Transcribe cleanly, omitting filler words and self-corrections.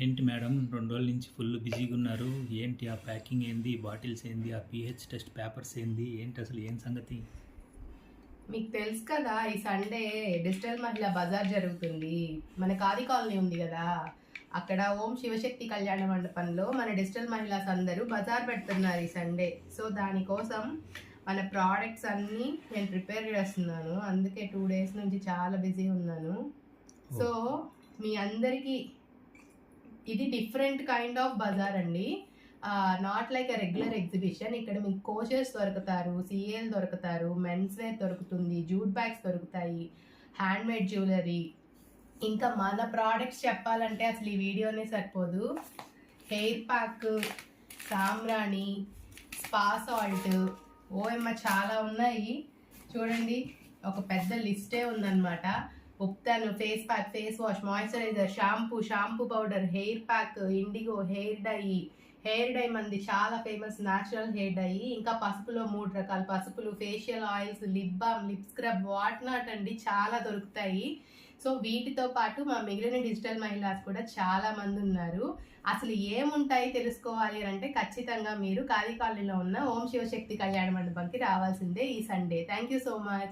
ఏంటి మేడం 2 రోజుల నుంచి ఫుల్ బిజీగా ఉన్నారు? ఏంటి ఆ ప్యాకింగ్ ఏంది? బాటిల్స్ ఏంది? ఆ పీహెచ్ టెస్ట్ పేపర్స్ ఏంది? ఏంటి అసలు ఏం సంగతి? మీకు తెలుసు కదా, ఈ సండే డిజిటల్ మహిళా బజార్ జరుగుతుంది. మన కాది కాలనీ ఉంది కదా, అక్కడ ఓం శివశక్తి కళ్యాణ మండపంలో మన డిజిటల్ మహిళాస్ అందరూ బజార్ పెడుతున్నారు ఈ సండే. సో దానికోసం మన ప్రోడక్ట్స్ అన్నీ నేను ప్రిపేర్ చేస్తున్నాను. అందుకే 2 డేస్ నుంచి చాలా బిజీ ఉన్నాను. సో మీ అందరికీ ఇది డిఫరెంట్ కైండ్ ఆఫ్ బజార్ అండి. Not like a regular exhibition. ఇక్కడ మీకు కోచెస్ దొరుకుతారు, సిఏలు దొరుకుతారు, మెన్స్ వేర్ దొరుకుతుంది, జూట్ బ్యాగ్స్ దొరుకుతాయి, హ్యాండ్ మేడ్ జ్యువెలరీ. ఇంకా మన ప్రోడక్ట్స్ చెప్పాలంటే అసలు ఈ వీడియోనే సరిపోదు. హెయిర్ ప్యాక్, సామ్రాణి, స్పా సాల్ట్, ఓఎమ్మ చాలా ఉన్నాయి. చూడండి, ఒక పెద్ద లిస్టే ఉందన్నమాట. ఉప్తాను, face pack, face wash, moisturiser, shampoo powder, hair pack, indigo, hair dye మంది చాలా ఫేమస్ న్యాచురల్ హెయిర్ డై. ఇంకా పసుపులో 3 రకాల పసుపులు, facial oils, lip balm, lip scrub, what not అండి, చాలా దొరుకుతాయి. సో వీటితో పాటు మా మిగిలిన డిజిటల్ మహిళాస్ కూడా చాలా మంది ఉన్నారు. అసలు ఏముంటాయి తెలుసుకోవాలి అంటే ఖచ్చితంగా మీరు కాళీ కాలనీలో ఉన్న ఓం శివశక్తి కళ్యాణ మండపంకి రావాల్సిందే ఈ Sunday. Thank you so much.